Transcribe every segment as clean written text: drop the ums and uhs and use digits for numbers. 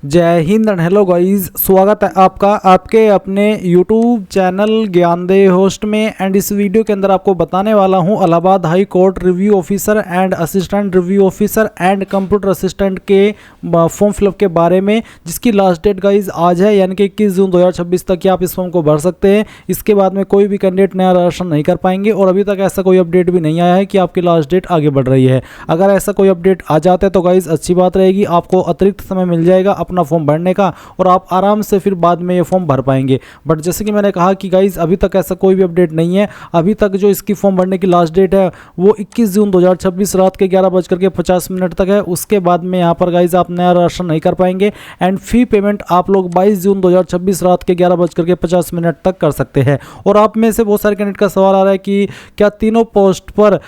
जय Hind and hello guys, स्वागत है आपका आपके अपने YouTube चैनल ज्ञानदेव होस्ट में। एंड इस वीडियो के अंदर आपको बताने वाला हूं Allahabad high court review officer and assistant review officer and computer assistant के फॉर्म फिलअप के बारे में, जिसकी लास्ट डेट गाइस आज है, यानी कि 21 जून 2026 तक आप इस फॉर्म को भर सकते हैं। इसके बाद में कोई भी कैंडिडेट नया रजिस्ट्रेशन नहीं कर पाएंगे और अभी तक ऐसा कोई अपडेट भी नहीं आया है कि आपकी लास्ट डेट आगे बढ़ रही है। अगर ऐसा कोई अपडेट आ जाता है तो गाइस अच्छी बात रहेगी, आपको अतिरिक्त समय मिल जाएगा अपना फॉर्म भरने का और आप आराम से फिर बाद में ये फॉर्म भर पाएंगे। बट जैसे कि मैंने कहा कि गाइस अभी तक ऐसा कोई भी अपडेट नहीं है। अभी तक जो इसकी फॉर्म भरने की लास्ट डेट है वो 21 जून 2026 रात के 11:50 तक है। उसके बाद में यहाँ पर गाइस आप नया रजिस्ट्रेशन नहीं कर पाएंगे एंड फी पेमेंट आप लोग 22 जून 2026 रात के 11:50 तक कर सकते हैं। और आप में से बहुत सारे कैंडिडेट का सवाल आ रहा है कि क्या तीनों पोस्ट पर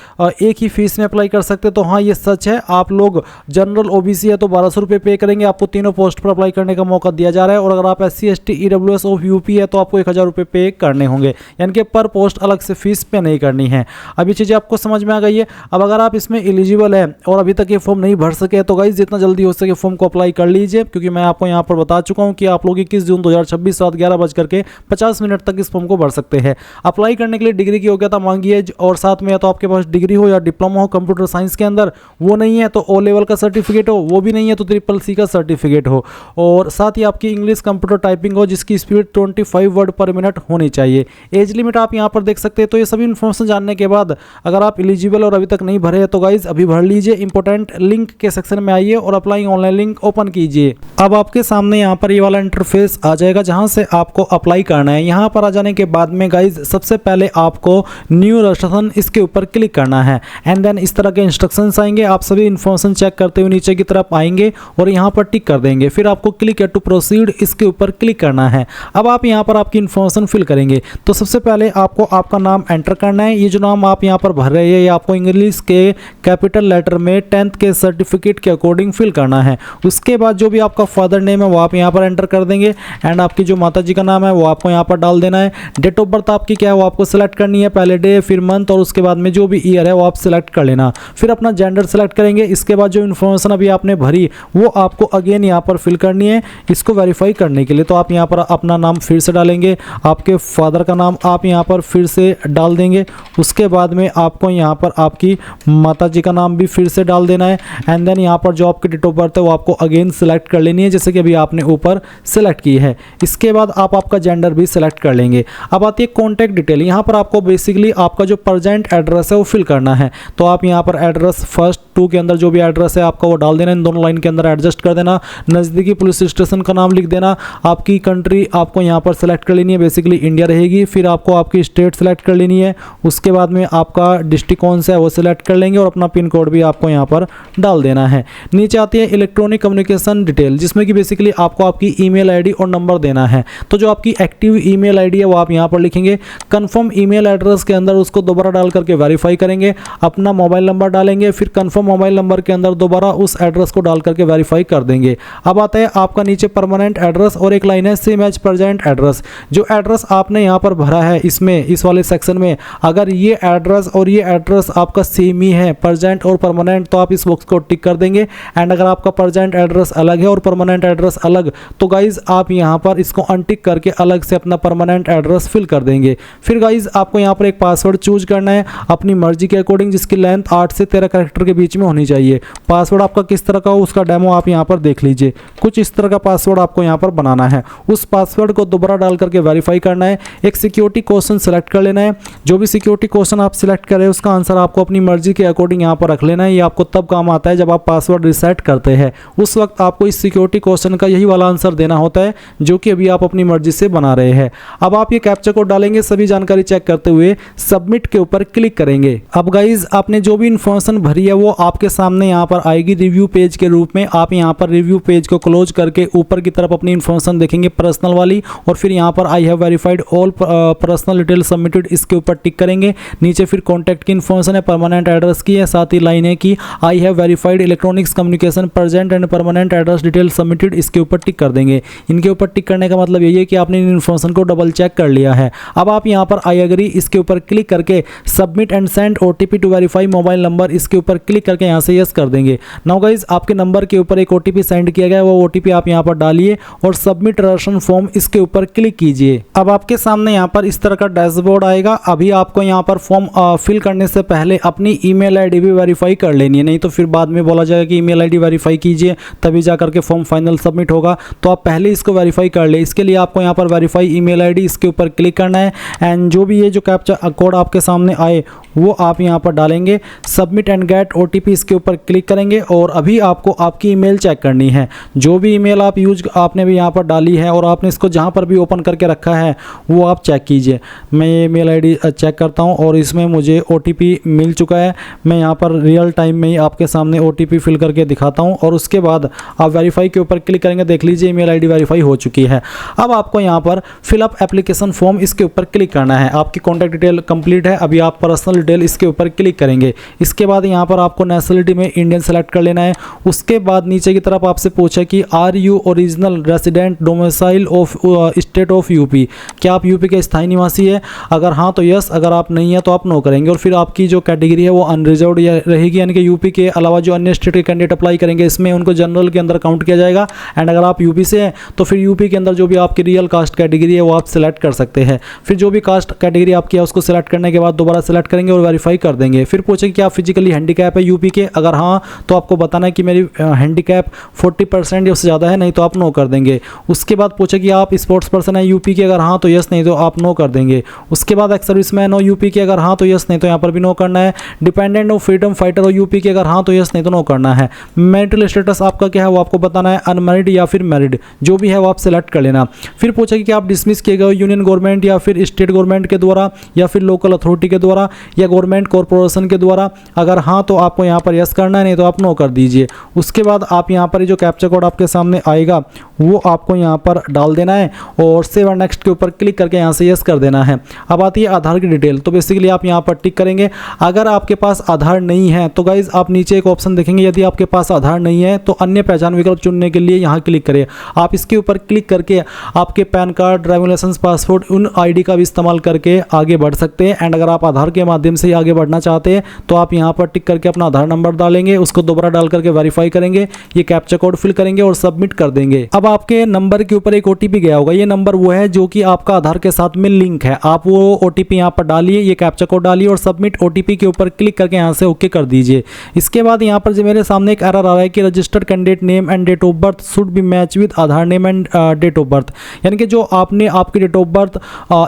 एक ही फीस में अप्लाई कर सकते हैं? तो हाँ, ये सच है। आप लोग जनरल ओबीसी है तो 1200 रुपये पे करेंगे, आपको तीनों पोस्ट पर अप्लाई करने का मौका दिया जा रहा है। और अगर आप SC ST EWS of UP है तो आपको 1000 रुपये पे करने होंगे, यानी कि पर पोस्ट अलग से फीस पे नहीं करनी है। अब ये चीज़ें आपको समझ में आ गई है। अब अगर आप इसमें एलिजिबल है और अभी तक ये फॉर्म नहीं भर सके तो गाइस जितना जल्दी हो सके फॉर्म को अप्लाई कर लीजिए, क्योंकि मैं आपको यहाँ पर बता चुका हूँ कि आप लोग 21 जून 2026 रात 11:50 तक इस फॉर्म को भर सकते हैं। अप्लाई करने के लिए डिग्री की योग्यता मांगी है और साथ में या तो आपके पास डिग्री हो या डिप्लोमा हो कंप्यूटर साइंस के अंदर, वो नहीं है तो O लेवल का सर्टिफिकेट हो, वो भी नहीं है तो CCC का सर्टिफिकेट हो, और साथ ही आपकी इंग्लिश कंप्यूटर टाइपिंग हो जिसकी स्पीड 25 वर्ड पर मिनट होनी चाहिए। एज लिमिट आप यहाँ पर देख सकते हैं। तो ये सभी इन्फॉर्मेशन जानने के बाद अगर आप एलिजिबल और अभी तक नहीं भरे हैं तो गाइज अभी भर लीजिए। इंपॉर्टेंट लिंक के सेक्शन में आइए और अप्लाई ऑनलाइन लिंक ओपन कीजिए। अब आपके सामने यहाँ पर ये वाला इंटरफेस आ जाएगा जहाँ से आपको अप्लाई करना है। यहाँ पर आ जाने के बाद में गाइज सबसे पहले आपको न्यू रजिस्ट्रेशन इसके ऊपर क्लिक करना है एंड देन इस तरह के इंस्ट्रक्शंस आएंगे। आप सभी इन्फॉर्मेशन चेक करते हुए नीचे की तरफ आएंगे और यहाँ पर टिक कर देंगे। फिर आपको क्लिक टू प्रोसीड इसके ऊपर क्लिक करना है। अब आप यहाँ पर आपकी इन्फॉर्मेशन फिल करेंगे। तो सबसे पहले आपको आपका नाम एंटर करना है। ये जो नाम आप यहाँ पर भर रहे हैं ये आपको इंग्लिश के कैपिटल लेटर में 10th के सर्टिफिकेट के अकॉर्डिंग फिल करना है। उसके बाद जो भी आपका फादर नेम है वो आप यहाँ पर एंटर कर देंगे एंड आपकी जो माता जी का नाम है वो आपको यहाँ पर डाल देना है। डेट ऑफ बर्थ आपकी क्या है वो आपको सिलेक्ट करनी है, पहले डे फिर मंथ और उसके बाद में जो भी ईयर है वो आप सिलेक्ट कर लेना। फिर अपना जेंडर सेलेक्ट करेंगे। इसके बाद जो इन्फॉर्मेशन अभी आपने भरी वो आपको अगेन यहाँ पर फिल करनी है इसको वेरीफाई करने के लिए। तो आप यहाँ पर अपना नाम फिर से डालेंगे, आपके फादर का नाम आप यहाँ पर फिर से डाल देंगे। उसके बाद में आपको यहाँ पर आपकी माता जी का नाम भी फिर से डाल देना है एंड देन यहाँ पर जो आपकी डेट ऑफ बर्थ है वो आपको अगेन सिलेक्ट कर लेनी है जैसे कि अभी आपने ऊपर सिलेक्ट की है। इसके बाद आप आपका जेंडर भी सिलेक्ट कर लेंगे। अब आती है कॉन्टैक्ट डिटेल। यहाँ पर आपको बेसिकली आपका जो प्रेजेंट एड्रेस है वो फिल करना है। तो आप यहाँ पर एड्रेस फर्स्ट 2 के अंदर जो भी एड्रेस है आपका वो डाल देना, इन दोनों लाइन के अंदर एडजस्ट कर देना। नज़दीकी पुलिस स्टेशन का नाम लिख देना। आपकी कंट्री आपको यहाँ पर सेलेक्ट कर लेनी है, बेसिकली इंडिया रहेगी। फिर आपको आपकी स्टेट सेलेक्ट कर लेनी है। उसके बाद में आपका डिस्ट्रिक्ट कौन सा है वो सिलेक्ट कर लेंगे और अपना पिन कोड भी आपको यहाँ पर डाल देना है। नीचे आती है इलेक्ट्रॉनिक कम्युनिकेशन डिटेल, जिसमें कि बेसिकली आपको आपकी ईमेल आईडी और नंबर देना है। तो जो आपकी एक्टिव ईमेल आईडी है वो आप यहाँ पर लिखेंगे। कंफर्म ईमेल एड्रेस के अंदर उसको दोबारा डाल करके वेरीफाई करेंगे। अपना मोबाइल नंबर डालेंगे, फिर कंफर्म मोबाइल नंबर के अंदर दोबारा उस एड्रेस को डाल करके वेरीफाई कर देंगे। अब आता है आपका नीचे परमानेंट एड्रेस और एक लाइन है सेम एज प्रेजेंट एड्रेस। जो एड्रेस आपने यहाँ पर भरा है इसमें इस वाले सेक्शन में, अगर ये एड्रेस और ये एड्रेस आपका सेम ही है प्रेजेंट और परमानेंट, तो आप इस बॉक्स को टिक कर देंगे। एंड अगर आपका प्रेजेंट एड्रेस अलग है और परमानेंट एड्रेस अलग, तो गाइज आप यहाँ पर इसको अनटिक करके अलग से अपना परमानेंट एड्रेस फिल कर देंगे। फिर गाइज आपको यहाँ पर एक पासवर्ड चूज करना है अपनी मर्जी के अकॉर्डिंग, जिसकी लेंथ 8 से 13 कैरेक्टर के बीच में होनी चाहिए। पासवर्ड आपका किस तरह का हो उसका डेमो आप यहाँ पर देख लीजिए। कुछ इस तरह का पासवर्ड आपको यहाँ पर बनाना है। उस पासवर्ड को दोबारा डाल करके वेरीफाई करना है। एक सिक्योरिटी क्वेश्चन सेलेक्ट कर लेना है। जो भी सिक्योरिटी क्वेश्चन आप सिलेक्ट करें उसका आंसर आपको अपनी मर्जी के अकॉर्डिंग यहाँ पर रख लेना है। ये आपको तब काम आता है जब आप पासवर्ड रिसेट करते हैं। उस वक्त आपको इस सिक्योरिटी क्वेश्चन का यही वाला आंसर देना होता है जो कि अभी आप अपनी मर्जी से बना रहे हैं। अब आप ये कैप्चा कोड डालेंगे, सभी जानकारी चेक करते हुए सबमिट के ऊपर क्लिक करेंगे। अब गाइज आपने जो भी इंफॉर्मेशन भरी है वो आपके सामने यहाँ पर आएगी रिव्यू पेज के रूप में। आप यहाँ पर रिव्यू पेज को क्लोज करके ऊपर की तरफ अपनी इंफॉर्मेशन देखेंगे पर्सनल वाली, और फिर यहाँ पर आई have verified all personal detail submitted इसके ऊपर टिक करेंगे। नीचे फिर कॉन्टैक्ट की इंफॉर्मेशन है, परमानेंट एड्रेस की है, साथ ही लाइन है कि I have verified electronics communication present and permanent address detail submitted, इसके ऊपर टिक कर देंगे। इनके ऊपर टिक करने का मतलब यही है कि आपने इन इंफॉर्मेशन को डबल चेक कर लिया है। अब आप यहाँ पर आई एग्री इसके ऊपर क्लिक करके submit and send OTP to verify mobile number इसके ऊपर क्लिक करके यहाँ से यस कर देंगे। नाउ गाइज आपके नंबर के ऊपर एक OTP सेंड किया गया है, हुआ OTP आप यहाँ पर डालिए और सबमिट रजिस्ट्रेशन फॉर्म इसके ऊपर क्लिक कीजिए। अब आपके सामने यहाँ पर इस तरह का डैशबोर्ड आएगा। अभी आपको यहाँ पर फॉर्म फिल करने से पहले अपनी ईमेल आईडी भी वेरीफाई कर लेनी है, नहीं तो फिर बाद में बोला जाएगा कि ईमेल आईडी वेरीफाई कीजिए तभी जा करके फॉर्म फाइनल सबमिट होगा। तो आप पहले इसको वेरीफाई कर ले। इसके लिए आपको यहाँ पर वेरीफाई ईमेल आईडी इसके ऊपर क्लिक करना है एंड जो भी ये जो कैप्चा कोड आपके सामने आए वो आप यहाँ पर डालेंगे। सबमिट एंड गेट OTP इसके ऊपर क्लिक करेंगे और अभी आपको आपकी ईमेल चेक करनी है। जो भी ईमेल आप आपने भी यहाँ पर डाली है और आपने इसको जहाँ पर भी ओपन करके रखा है वो आप चेक कीजिए। मैं ये ईमेल आईडी चेक करता हूँ और इसमें मुझे OTP मिल चुका है। मैं यहाँ पर रियल टाइम में ही आपके सामने OTP फिल करके दिखाता हूँ और उसके बाद आप वेरीफाई के ऊपर क्लिक करेंगे। देख लीजिए ईमेल आईडी वेरीफाई हो चुकी है। अब आपको यहाँ पर फिलअप एप्लीकेशन फॉर्म इसके ऊपर क्लिक करना है। आपकी कॉन्टैक्ट डिटेल कंप्लीट है। अभी आप पर्सनल डिटेल इसके ऊपर क्लिक करेंगे। इसके बाद यहाँ पर आपको नेशनलिटी में इंडियन सेलेक्ट कर लेना है। उसके बाद नीचे की तरफ आपसे पूछा कि are you original resident domicile of state of UP, क्या आप यूपी के स्थायी निवासी है? अगर हाँ तो यस, अगर आप नहीं है तो आप नो करेंगे। और फिर आपकी जो कैटेगरी है वो अनरिजर्व्ड रहेगी, यानी कि यूपी के अलावा जो अन्य स्टेट के कैंडिडेट अप्लाई करेंगे इसमें उनको जनरल के अंदर काउंट किया जाएगा। एंड अगर आप यूपी से हैं तो फिर यूपी के अंदर जो भी आपकी रियल कास्ट कैटेगरी है वो आप सिलेक्ट कर सकते हैं। फिर जो भी कास्ट कैटेगरी आपकी है उसको सिलेक्ट करने के बाद दोबारा सिलेक्ट करेंगे और वेरीफाई कर देंगे। फिर पूछे कि आप फिजिकली हैंडीकैप है यूपी के, अगर हाँ तो आपको बताना है कि मेरी हैंडीकैप 40% या उससे ज़्यादा है, नहीं तो आप नो कर देंगे। उसके बाद पूछे कि आप स्पोर्ट्स पर्सन है यूपी के, अगर हाँ तो यस, नहीं तो आप नो कर देंगे। उसके बाद एक्स सर्विसमैन हो यूपी के, अगर हाँ तो यस, नहीं तो यहाँ पर भी नो करना है। डिपेंडेंट ऑफ फ्रीडम फाइटर हो यूपी के, अगर हाँ तो यस, नहीं तो नो करना है। मैरिटल स्टेटस आपका क्या है वो आपको बताना है, अनमैरिड या फिर मैरिड, जो भी है वो आप सिलेक्ट कर लेना। फिर पूछे कि आप डिसमिस किए गए यूनियन गवर्नमेंट या फिर स्टेट गवर्नमेंट के द्वारा या फिर लोकल अथॉरिटी के द्वारा या गवर्नमेंट कॉर्पोरेशन के द्वारा, अगर हाँ तो आपको यहाँ पर यस करना है, नहीं तो आप नो कर दीजिए। उसके बाद आप यहाँ पर जो कैप्चा कोड आपके सामने आएगा वो आपको यहाँ पर डाल देना है और सेव एंड नेक्स्ट के ऊपर क्लिक करके यहाँ से यस कर देना है। अब आती है आधार की डिटेल। तो बेसिकली आप यहाँ पर टिक करेंगे। अगर आपके पास आधार नहीं है तो गाइज आप नीचे एक ऑप्शन देखेंगे, यदि आपके पास आधार नहीं है तो अन्य पहचान विकल्प चुनने के लिए यहाँ क्लिक करें। आप इसके ऊपर क्लिक करके आपके PAN card, driving licence, passport उन ID का भी इस्तेमाल करके आगे बढ़ सकते हैं। एंड अगर आप आधार के माध्यम से आगे बढ़ना चाहते हैं तो आप यहाँ पर टिक करके अपना आधार नंबर डालेंगे, उसको दोबारा डाल करके वेरीफाई करेंगे, ये कैप्चा कोड फिल करेंगे और सबमिट कर देंगे। अब आपके नंबर के ऊपर एक OTP गया होगा। ये नंबर वो है जो कि आपका आधार के साथ में लिंक है। आप वो OTP यहाँ पर डालिए, ये कैप्चा कोड डालिए और सबमिट OTP के ऊपर क्लिक करके यहाँ से ओके कर दीजिए। इसके बाद यहाँ पर जो मेरे सामने एक एरर आ रहा है कि registered candidate name and date of birth should be match with Aadhaar name and date of birth, यानी कि जो आपने आपकी डेट ऑफ बर्थ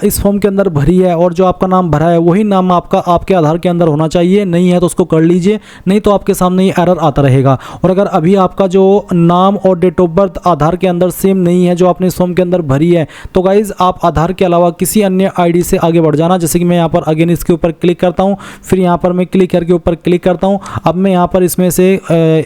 इस फॉर्म के अंदर भरी है और जो आपका नाम भरा है वही नाम आपका आपके आधार के अंदर होना चाहिए। नहीं है तो उसको कर लीजिए, नहीं तो आपके सामने ये एरर आता रहेगा। और अगर अभी आपका जो नाम और डेट ऑफ बर्थ आधार के अंदर सेम नहीं है जो आपने इस फॉर्म के अंदर भरी है तो गाइज आप आधार के अलावा किसी अन्य ID से आगे बढ़ जाना। जैसे कि मैं यहाँ पर अगेन इसके ऊपर क्लिक करता हूँ, फिर यहाँ पर मैं क्लिक करके ऊपर क्लिक करता हूँ। अब मैं यहाँ पर इसमें से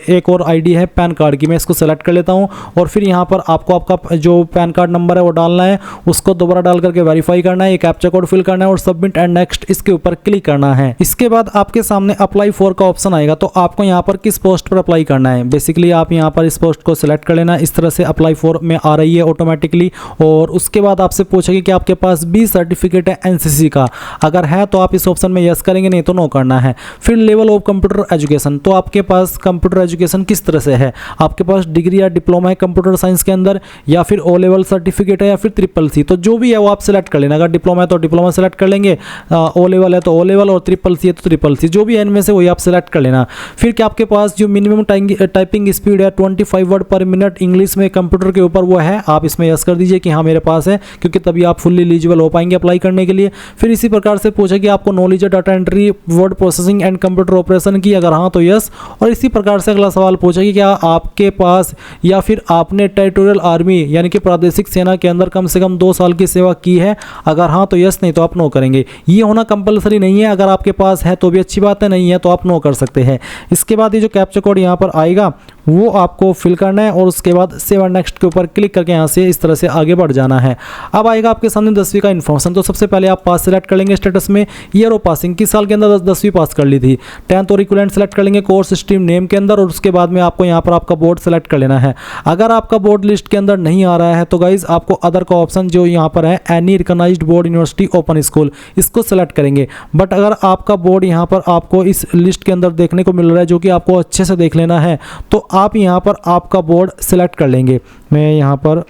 एक और ID है पैन कार्ड की, मैं इसको सेलेक्ट कर लेता हूँ और फिर यहाँ पर आपको आपका जो पैन कार्ड नंबर है वो डालना है, उसको दोबारा डाल करके वेरीफाई करना है, ये कैप्चा कोड फिल करना है और सबमिट एंड नेक्स्ट इसके ऊपर क्लिक करना है। इसके बाद आपके सामने अप्लाई फॉर का ऑप्शन आएगा। तो आपको यहाँ पर किस पोस्ट पर अप्लाई करना है, बेसिकली आप यहाँ पर इस पोस्ट को सिलेक्ट कर लेना। इस तरह से अप्लाई फॉर में आ रही है ऑटोमेटिकली। और उसके बाद आपसे पूछेगी कि आपके पास भी सर्टिफिकेट है NCC का, अगर है तो आप इस ऑप्शन में यस करेंगे, नहीं तो नो करना है। फिर लेवल ऑफ कंप्यूटर एजुकेशन, तो आपके पास कंप्यूटर एजुकेशन किस तरह से है, आपके पास डिग्री या डिप्लोमा है कंप्यूटर साइंस के अंदर या फिर O लेवल सर्टिफिकेट है या फिर CCC, तो जो भी है वो आप सिलेक्ट कर लेना। अगर डिप्लोमा है तो डिप्लोमा सेलेक्ट कर लेंगे, O लेवल है तो O लेवल और CCC है तो CCC, जो भी है इनमें से वही आप सिलेक्ट कर लेना। फिर क्या आपके पास जो मिनिमम टाइपिंग स्पीड है 25 वर्ड पर मिनट इंग्लिश में कंप्यूटर के ऊपर वो है, आप इसमें यस कर दीजिए कि हाँ मेरे पास है, क्योंकि तभी आप फुल्ली एलिजिबल हो पाएंगे अप्लाई करने के लिए। फिर इसी प्रकार से पूछे कि आपको नॉलेज है data entry, word processing and computer operation की, अगर हाँ तो यस। और इसी प्रकार से अगला सवाल पूछे कि क्या आपके पास या फिर आपने टेरिटोरियल आर्मी यानी कि प्रादेशिक सेना के अंदर कम से कम 2 साल की सेवा की है, अगर हाँ तो यस, नहीं तो आप नो करेंगे। ये होना कंपलसरी नहीं है, अगर आपके पास है तो भी अच्छी बात है, नहीं है तो आप नो कर सकते हैं। इसके बाद ये जो कैप्चा कोड यहाँ पर आएगा वो आपको फिल करना है और उसके बाद सेव एंड नेक्स्ट के ऊपर क्लिक करके यहाँ से इस तरह से आगे बढ़ जाना है। अब आएगा आपके सामने 10वीं का इन्फॉर्मेशन। तो सबसे पहले आप पास सेलेक्ट कर लेंगे, स्टेटस में ईयर ऑफ पासिंग, किस साल के अंदर 10वीं पास कर ली थी। 10th और इक्विवेलेंट सेलेक्ट कर लेंगे कोर्स स्ट्रीम नेम के अंदर और उसके बाद में आपको यहाँ पर आपका बोर्ड सेलेक्ट कर लेना है। अगर आपका बोर्ड लिस्ट के अंदर नहीं आ रहा है तो गाइज आपको अदर का ऑप्शन जो यहाँ पर है any recognised board university open school, इसको सेलेक्ट करेंगे। बट अगर आपका बोर्ड यहाँ पर आपको इस लिस्ट के अंदर देखने को मिल रहा है जो कि आपको अच्छे से देख लेना है, तो आप यहाँ पर आपका बोर्ड सिलेक्ट कर लेंगे। मैं यहाँ पर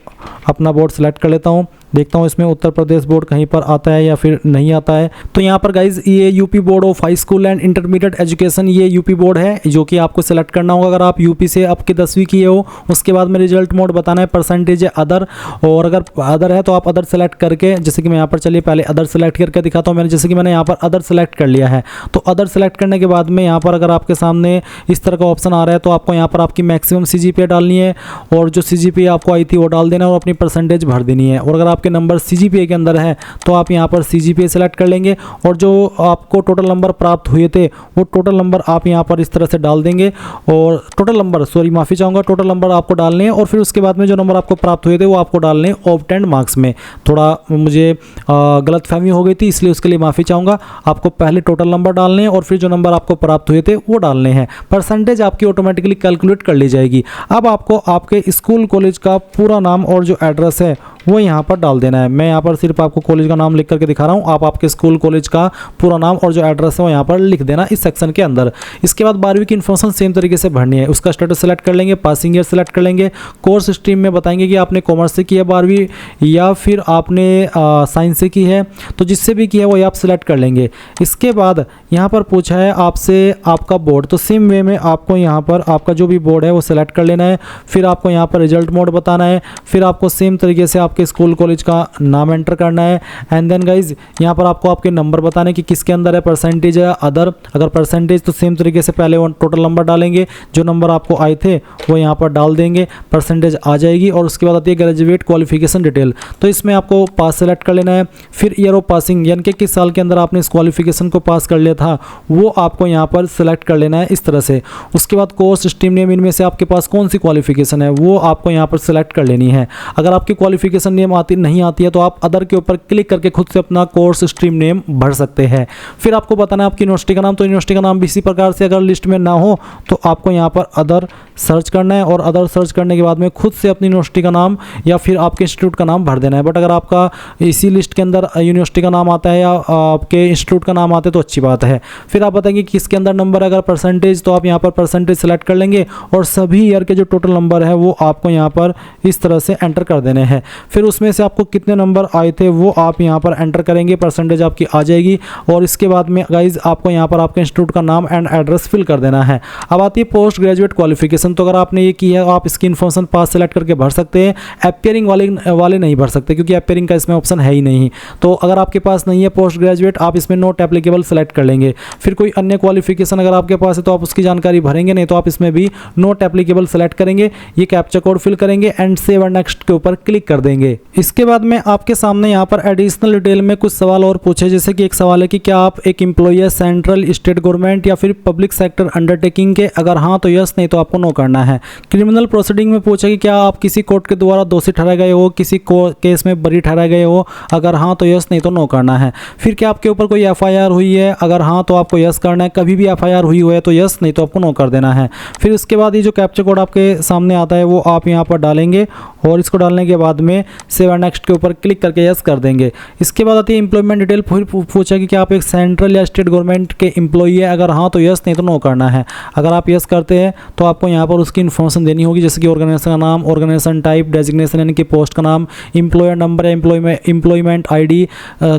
अपना बोर्ड सिलेक्ट कर लेता हूँ, देखता हूँ इसमें उत्तर प्रदेश बोर्ड कहीं पर आता है या फिर नहीं आता है। तो यहाँ पर गाइज ये UP board of high school and intermediate education, ये यूपी बोर्ड है जो कि आपको सेलेक्ट करना होगा। अगर आप यूपी से आपके 10वीं किए हो, उसके बाद में रिजल्ट मोड बताना है, परसेंटेज है अदर, और अगर अदर है तो आप अदर सेलेक्ट करके, जैसे कि मैं यहाँ पर चलिए पहले अदर सेलेक्ट करके दिखाता हूँ। जैसे कि मैंने यहाँ पर अदर सेलेक्ट कर लिया है। तो अदर सेलेक्ट करने के बाद में यहाँ पर अगर आपके सामने इस तरह का ऑप्शन आ रहा है तो आपको यहाँ पर आपकी मैक्सिमम CGPA डालनी है, और जो CGPA आपको आई थी वो डाल देना और अपनी परसेंटेज भर देनी है। और अगर आपके नंबर CGPA के अंदर है तो आप यहाँ पर CGPA सेलेक्ट कर लेंगे, और जो आपको टोटल नंबर प्राप्त हुए थे वो टोटल नंबर आप यहाँ पर इस तरह से डाल देंगे। और टोटल नंबर, सॉरी माफ़ी चाहूँगा, टोटल नंबर आपको डालने हैं, और फिर उसके बाद में जो नंबर आपको प्राप्त हुए थे वो आपको डालने हैं ऑब्टेन्ड मार्क्स में। थोड़ा मुझे गलतफहमी हो गई थी, इसलिए उसके लिए माफ़ी चाहूँगा। आपको पहले टोटल नंबर डालने हैं और फिर जो नंबर आपको प्राप्त हुए थे वो डालने हैं। परसेंटेज आपकी ऑटोमेटिकली कैलकुलेट कर ली जाएगी। अब आपको आपके स्कूल कॉलेज का पूरा नाम और जो एड्रेस है वो यहाँ पर डाल देना है। मैं यहाँ पर सिर्फ आपको कॉलेज का नाम लिख करके दिखा रहा हूँ, आप आपके स्कूल कॉलेज का पूरा नाम और जो एड्रेस है वो यहाँ पर लिख देना इस सेक्शन के अंदर। इसके बाद 12वीं की इन्फॉर्मेशन सेम तरीके से भरनी है। उसका स्टेटस सेलेक्ट कर लेंगे, पासिंग ईयर सेलेक्ट कर लेंगे, कोर्स स्ट्रीम में बताएंगे कि आपने कॉमर्स से की है 12वीं या फिर आपने साइंस से की है, तो जिससे भी किया वो आप सिलेक्ट कर लेंगे। इसके बाद यहाँ पर पूछा है आपसे आपका बोर्ड, तो सेम वे में आपको यहाँ पर आपका जो भी बोर्ड है वो सिलेक्ट कर लेना है। फिर आपको यहाँ पर रिजल्ट मोड बताना है, फिर आपको सेम तरीके से आपके स्कूल कॉलेज का नाम एंटर करना है। एंड देन गाइज यहाँ पर आपको आपके नंबर बताने कि किसके अंदर है, परसेंटेज है अदर। अगर परसेंटेज तो सेम तरीके से पहले वो टोटल नंबर डालेंगे, जो नंबर आपको आए थे वो यहाँ पर डाल देंगे, परसेंटेज आ जाएगी। और उसके बाद आती है ग्रेजुएट क्वालिफिकेशन डिटेल, तो इसमें आपको पास सेलेक्ट कर लेना है। फिर ईयर ऑफ पासिंग, यानी कि किस साल के अंदर आपने इस क्वालिफिकेशन को पास कर लिया था वो आपको यहाँ पर सेलेक्ट कर लेना है इस तरह से। उसके बाद कोर्स स्ट्रीम नेम, इनमें से आपके पास कौन सी क्वालिफिकेशन है वो आपको यहाँ पर सेलेक्ट कर लेनी है। अगर आपकी क्वालिफिकेशन नेम नहीं आती है तो आप अदर के ऊपर क्लिक करके खुद से अपना कोर्स स्ट्रीम नेम भर सकते हैं। फिर आपको बताना है आपकी यूनिवर्सिटी का नाम, तो यूनिवर्सिटी का नाम भी इसी प्रकार से अगर लिस्ट में ना हो तो आपको यहाँ पर अदर सर्च करना है, और अदर सर्च करने के बाद में खुद से अपनी यूनिवर्सिटी का नाम या फिर आपके इंस्टीट्यूट का नाम भर देना है। बट अगर आपका इसी लिस्ट के अंदर यूनिवर्सिटी का नाम आता है या आपके इंस्टीट्यूट का नाम आता है तो अच्छी बात है। फिर आप बताएंगे किसके अंदर नंबर है, अगर परसेंटेज तो आप यहाँ पर परसेंटेज सेलेक्ट कर लेंगे, और सभी ईयर के जो टोटल नंबर है वो आपको यहाँ पर इस तरह से एंटर कर देने हैं। फिर उसमें से आपको कितने नंबर आए थे वो आप यहाँ पर एंटर करेंगे, परसेंटेज आपकी आ जाएगी। और इसके बाद में गाइज आपको यहाँ पर आपके इंस्टीट्यूट का नाम एंड एड्रेस फिल कर देना है। अब आती है पोस्ट ग्रेजुएट क्वालिफिकेशन, तो अगर आपने ये की है आप इसकी इन्फॉर्मेशन पास सेलेक्ट करके भर सकते हैं। अपियरिंग वाले नहीं भर सकते क्योंकि अपियरिंग का इसमें ऑप्शन है ही नहीं। तो अगर आपके पास नहीं है पोस्ट ग्रेजुएट, आप इसमें नोट एप्लीकेबल सेलेक्ट कर लेंगे। फिर कोई अन्य क्वालिफिकेशन अगर आपके पास है तो आप उसकी जानकारी भरेंगे, नहीं तो आप इसमें भी नोट एप्लीकेबल सेलेक्ट करेंगे, ये कैप्चा कोड फिल करेंगे एंड सेव एंड नेक्स्ट के ऊपर क्लिक कर देंगे। इसके बाद में आपके सामने यहाँ पर एडिशनल डिटेल में कुछ सवाल और पूछे, जैसे कि एक सवाल है कि क्या आप एक एम्प्लॉई है सेंट्रल स्टेट गवर्नमेंट या फिर पब्लिक सेक्टर अंडरटेकिंग के, अगर हाँ तो यस, नहीं तो आपको नो करना है। क्रिमिनल प्रोसीडिंग में पूछा कि क्या आप किसी कोर्ट के द्वारा दोषी ठहराए गए हो, किसी केस में बरी ठहराए गए हो, अगर हाँ तो यस, नहीं तो नो करना है। फिर क्या आपके ऊपर कोई FIR हुई है, अगर हाँ तो आपको यस करना है, कभी भी FIR हुई है तो यस, नहीं तो आपको नो कर देना है। फिर उसके बाद ये जो कैप्चा कोड आपके सामने आता है वो आप यहाँ पर डालेंगे, और इसको डालने के बाद में सेव एंड नेक्स्ट के ऊपर क्लिक करके यस कर देंगे। इसके बाद आती है एम्प्लॉयमेंट डिटेल, फिर पूछा कि क्या आप एक सेंट्रल या स्टेट गवर्नमेंट के एम्प्लॉई है, अगर हाँ तो यस, नहीं तो नो करना है। अगर आप यस करते हैं तो आपको यहाँ पर उसकी इन्फॉर्मेशन देनी होगी, जैसे कि ऑर्गेनाइजेशन का नाम, ऑर्गेनाइजेशन टाइप, डेजिग्नेशन यानी कि पोस्ट का नाम, एम्प्लॉयर नंबर, एम्प्लॉयमेंट ID,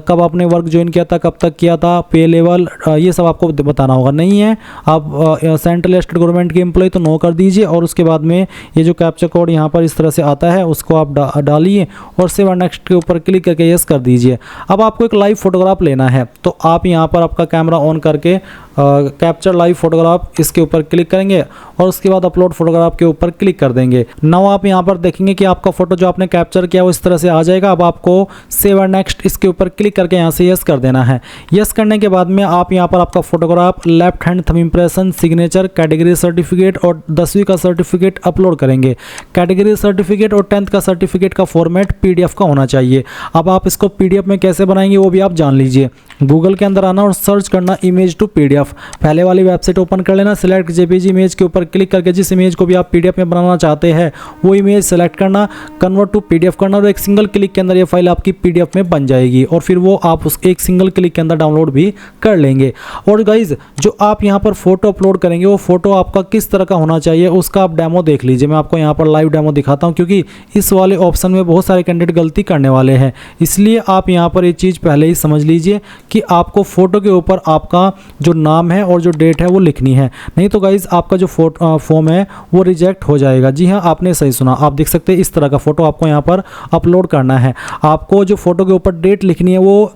कब आपने वर्क ज्वाइन किया था, कब तक किया था, पे लेवल, ये सब आपको बताना होगा। नहीं है आप सेंट्रल या स्टेट गवर्नमेंट के एम्प्लॉय तो नो कर दीजिए, और उसके बाद में ये जो कैप्चा कोड यहाँ पर इस तरह से आता है उसको आप डालिए और सेव एंड नेक्स्ट के ऊपर क्लिक करके यस कर दीजिए। अब आपको एक लाइव फोटोग्राफ लेना है, तो आप यहाँ पर आपका कैमरा ऑन करके कैप्चर लाइव फोटोग्राफ इसके ऊपर क्लिक करेंगे, और उसके बाद अपलोड फोटोग्राफ के ऊपर क्लिक कर देंगे। नाउ आप यहाँ पर देखेंगे कि आपका फोटो जो आपने कैप्चर किया वो इस तरह से आ जाएगा। अब आपको सेव एंड नेक्स्ट इसके ऊपर क्लिक करके यहाँ से यस कर देना है। यस करने के बाद में आप यहाँ पर आपका photograph, left hand thumb impression, signature, category certificate और 10वीं का सर्टिफिकेट अपलोड करेंगे। कैटेगरी सर्टिफिकेट और 10th का सर्टिफिकेट का फॉर्मेट PDF का होना चाहिए। अब आप इसको PDF में कैसे बनाएंगे वो भी आप जान लीजिए। गूगल के अंदर आना और सर्च करना इमेज टू PDF, PDF। पहले वाली वेबसाइट ओपन कर लेना, सिलेक्ट JPG इमेज के ऊपर क्लिक करके जिस इमेज को भी आप PDF में बनाना चाहते हैं वो इमेज सेलेक्ट करना, कन्वर्ट टू PDF करना और एक सिंगल क्लिक के अंदर ये फाइल आपकी PDF में बन जाएगी और फिर वो आप उस एक सिंगल क्लिक के अंदर डाउनलोड भी कर लेंगे। और गाइज जो आप यहाँ पर फोटो अपलोड करेंगे वो फोटो आपका किस तरह का होना चाहिए उसका आप डेमो देख लीजिए। मैं आपको यहाँ पर लाइव डेमो दिखाता हूँ क्योंकि इस वाले ऑप्शन में बहुत सारे कैंडिडेट गलती करने वाले हैं, इसलिए आप यहाँ पर ये चीज़ पहले ही समझ लीजिए कि आपको फोटो के ऊपर आपका जो नाम है और जो डेट है वो लिखनी है, नहीं तो गाइज आपका जो फॉर्म है वो रिजेक्ट हो जाएगा। जी हाँ, आपने सही सुना। आप देख सकते हैं इस तरह का फोटो आपको यहाँ पर अपलोड करना है। आपको जो फोटो के ऊपर डेट लिखनी है वो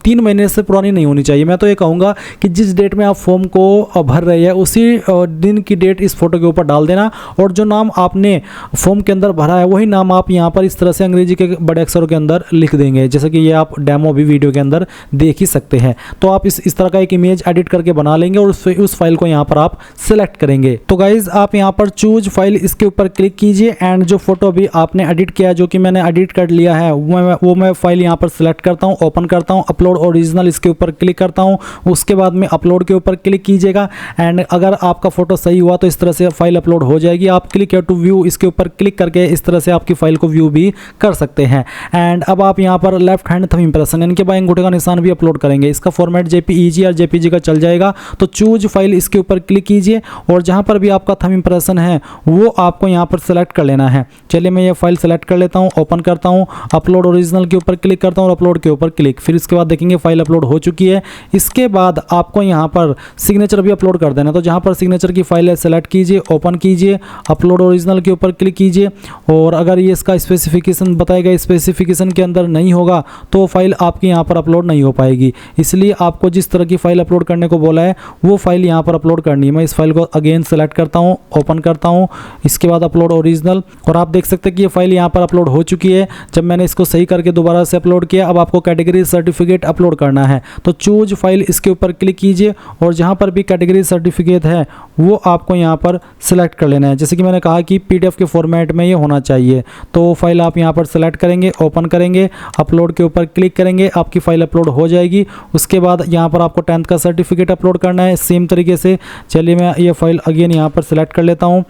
3 महीने से पुरानी नहीं होनी चाहिए। मैं तो ये कहूँगा कि जिस डेट में आप फॉर्म को भर रहे हैं उसी दिन की डेट इस फोटो के ऊपर डाल देना और जो नाम आपने फॉर्म के अंदर भरा है वही नाम आप यहाँ पर इस तरह से अंग्रेजी के बड़े अक्षरों के अंदर लिख देंगे, जैसे कि ये आप डेमो भी वीडियो के अंदर देख ही सकते हैं। तो आप इस तरह का एक इमेज एडिट करके बना लेंगे और उस फाइल को यहाँ पर आप सिलेक्ट करेंगे। तो गाइज आप यहाँ पर चूज फाइल इसके ऊपर क्लिक कीजिए एंड जो फोटो भी आपने एडिट किया है, जो कि मैंने एडिट कर लिया है, वो मैं फाइल यहाँ पर सिलेक्ट करता हूँ, ओपन करता हूँ, अपलोड ओरिजिनल इसके ऊपर क्लिक करता हूँ। उसके बाद में अपलोड के ऊपर क्लिक कीजिएगा एंड अगर आपका फोटो सही हुआ तो इस तरह से फाइल अपलोड हो जाएगी। आप क्लिक हियर टू व्यू इसके ऊपर क्लिक करके इस तरह से आपकी फाइल को व्यू भी कर सकते हैं। एंड अब आप यहाँ पर लेफ्ट हैंड थंब इंप्रेशन यानी कि बाएं अंगूठे का निशान भी अपलोड करेंगे। इसका फॉर्मेट JPEG और JPG का चल जाएगा। तो चूज फाइल इसके ऊपर क्लिक कीजिए और जहाँ पर भी आपका थंब इंप्रेशन है वो आपको यहाँ पर सेलेक्ट कर लेना है। चलिए मैं ये फाइल सेलेक्ट कर लेता हूँ, ओपन करता हूँ, अपलोड ओरिजिनल के ऊपर क्लिक करता हूँ और अपलोड के ऊपर क्लिक। फिर इसके बाद देखेंगे फाइल अपलोड हो चुकी है। इसके बाद आपको यहाँ पर सिग्नेचर भी अपलोड कर देना। तो जहाँ पर सिग्नेचर की फाइल है सेलेक्ट कीजिए, ओपन कीजिए, अपलोड ओरिजिनल के ऊपर क्लिक कीजिए और अगर ये इसका स्पेसिफिकेशन बताएगा, स्पेसिफिकेशन के अंदर नहीं होगा तो फाइल आपकी यहाँ पर अपलोड नहीं हो पाएगी। इसलिए आपको जिस तरह की फाइल अपलोड करने को बोला है वो फाइल यहाँ पर अपलोड करनी है। मैं इस फाइल को अगेन सेलेक्ट करता हूँ, ओपन करता हूँ, इसके बाद अपलोड ओरिजिनल और आप देख सकते हैं कि ये फाइल यहाँ पर अपलोड हो चुकी है। जब मैंने इसको सही करके दोबारा से अपलोड किया, अब आपको कैटेगरी सर्टिफिकेट अपलोड करना है। तो चूज फाइल इसके ऊपर क्लिक कीजिए और जहाँ पर भी कैटेगरी सर्टिफिकेट है वो आपको यहाँ पर सिलेक्ट कर लेना है। जैसे कि मैंने कहा कि PDF के फॉर्मेट में ये होना चाहिए। तो फाइल आप यहाँ पर सेलेक्ट करेंगे, ओपन करेंगे, अपलोड के ऊपर क्लिक करेंगे, आपकी फाइल अपलोड हो जाएगी। उसके बाद यहाँ पर आपको 10th का सर्टिफिकेट अपलोड करना है सेम तरीके से। चलिए मैं ये फाइल अगेन यहाँ पर सेलेक्ट कर लेता हूँ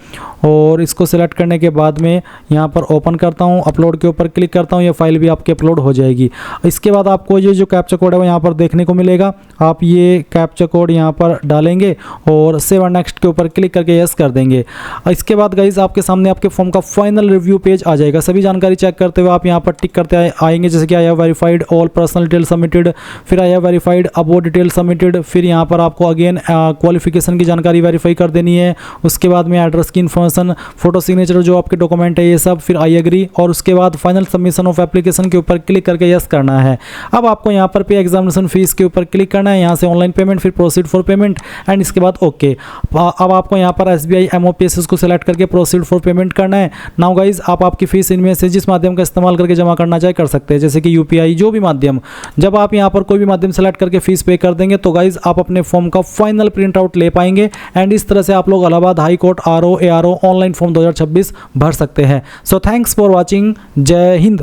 और इसको सेलेक्ट करने के बाद में यहाँ पर ओपन करता हूँ, अपलोड के ऊपर क्लिक करता हूँ, ये फाइल भी आपकी अपलोड हो जाएगी। इसके बाद आपको ये जो कैप्चा कोड है वो यहाँ पर देखने को मिलेगा। आप ये कैप्चा कोड यहाँ पर डालेंगे और सेव और नेक्स्ट के ऊपर क्लिक करके यस कर देंगे। इसके बाद गाइज आपके सामने आपके फॉर्म का फाइनल रिव्यू पेज आ जाएगा। सभी जानकारी चेक करते हुए आप यहाँ पर टिक करते आएंगे, जैसे कि I have verified all personal detail submitted, फिर I have verified about detail submitted, फिर यहाँ पर आपको अगेन क्वालिफिकेशन की जानकारी वेरीफाई कर देनी है। उसके बाद में एड्रेस की इन्फॉर्मेशन, फोटो सिग्नेचर जो आपके डॉक्यूमेंट है ये सब, फिर आई एग्री और उसके बाद फाइनल सबमिशन ऑफ एप्लीकेशन के ऊपर क्लिक करके यस करना है। अब आपको यहाँ पर पे एग्जामिनेशन फीस के ऊपर क्लिक करना है, यहाँ से ऑनलाइन पेमेंट, फिर प्रोसीड फॉर पेमेंट एंड इसके बाद ओके। अब आपको यहाँ पर SBI MOPS को सिलेक्ट करके प्रोसीड फॉर पेमेंट करना है। नाउ गाइज आप आपकी फीस इनमें से जिस माध्यम का इस्तेमाल करके जमा करना चाहे कर सकते हैं, जैसे कि UPI जो भी माध्यम। जब आप यहाँ पर कोई भी माध्यम सेलेक्ट करके फीस पे कर देंगे तो गाइज आप अपने फॉर्म का फाइनल प्रिंट आउट ले पाएंगे एंड इस तरह से आप लोग Allahabad high court RO ARO online form 2026 भर सकते हैं। So thanks for watching. जय हिंद।